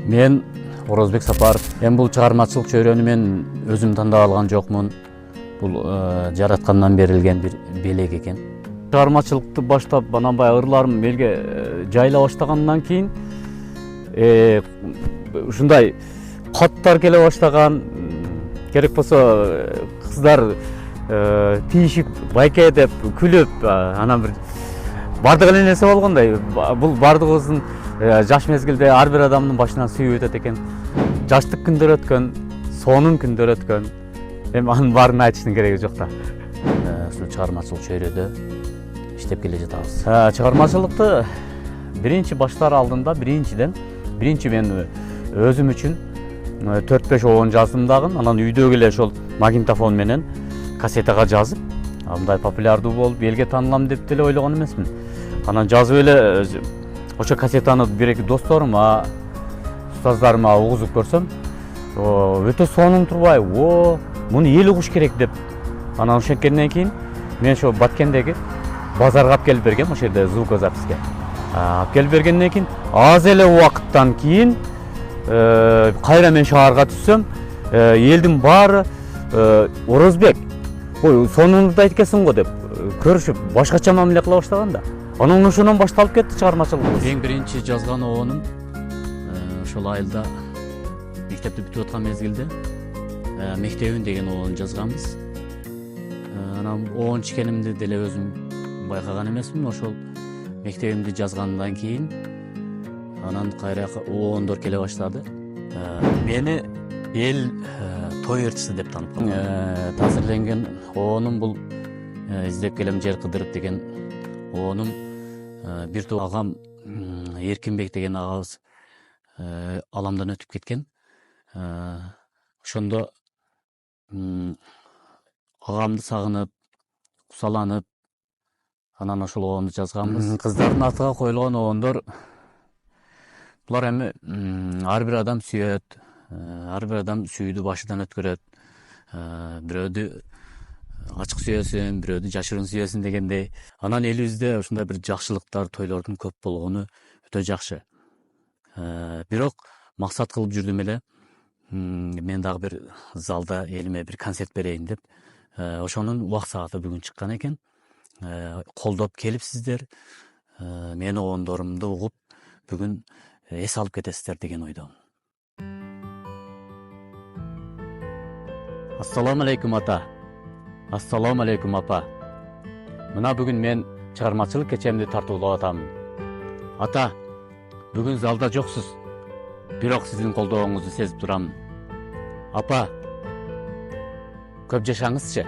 Мен Орозбек Сапаров. Эми бул чыгармачылык чөйрөнү мен өзүм тандап алган жокмун. Бул жараткандан берилген бир белек экен. Чыгармачылыкты баштап ананбай ырларым элге жайыла баштагандан кийин ушундай каттар келе баштаган. Керек болсо кыздар тийишип, байке деп күлүп, анан бир бардык эле нерсе болгондой. Бул бардыгыбыздын жаш мезгилде ар бир адамдын башынан сүйүп өтөт экен. Жаштык күндөр өткөн, сонун күндөр өткөн. Эми анын баарын айтыштын кереги жок да. Ушул чыгармачылык чөйрөдө иштеп келе жатабыз. Чыгармачылыкты биринчи баштар алдында биринчи мен өзүм үчүн 4-5 оон жаздым дагы. Анан үйдөгү эле ошол магнитофон менен кассетага жазып, мындай популярдуу болуп, элге таанылам деп деле ойлогон эмесмин. Анан жазып эле ошо кассетаны бир-эки досторума, устаздарыма угузуп көрсөм, өтө сонун турбай, муну эл угуш керек деп. Анан ошенткенден кийин мен ошо Баткендеги базарга алып келип бергем, ошол жерде звукозаписке. Алып келип бергенден кийин аз эле убакыттан кийин кайра мен шаарга түссөм, элдин баары Орозбек, ой, сонунду айткенсиң го деп көрүшүп, башкача мамиле кыла баштаган да. Анан ошондон башталып кетти чыгармачылыгыбыз. Эң биринчи жазган оонум ошол айылда мектепти бүтүп аткан мезгилде мектебим деген оон жазганбыз. Анан оон ичкенимди деле өзүм байкаган эмесмин. Ошол мектебимди жазгандан кийин анан кайра оондор келе баштады. Мени эл той ырчысы деп таанып. Таасирленген оонум бул издеп келем жер кыдырып деген оонум. Бир топ агам Эркинбек деген агабыз аламдан өтүп кеткен. Ошондо агамды сагынып, кусаланып, анан ошол оонду жазганбыз. Кыздардын атыга коюлган оондор булар эми ар бир адам сүйөт, ар бир адам сүйүүдү башынан өткөрөт. Бирөөдү ачык сүйөсүн, бирөөдү жашырын сүйөсүн дегендей. Анан элибизде ушундай бир жакшылыктар, тойлордун көп болгону өтө жакшы. Бирок максат кылып жүрдүм эле. Мен дагы бир залда элиме бир концерт берейин деп. Ошонун убак сааты бүгүн чыккан экен. Колдоп келипсиздер. Менин оондорумду угуп, бүгүн эс алып кетесиздер деген ойдомун. Ассаламу алейкум ата. Ассаламу алейкум апа. Мына бүгүн мен чыгармачылык кечемди тартуулап атамын. Ата, бүгүн залда жоксуз. Бирок сиздин колдооңузду сезип турам. Апа, көп жашаңызчы.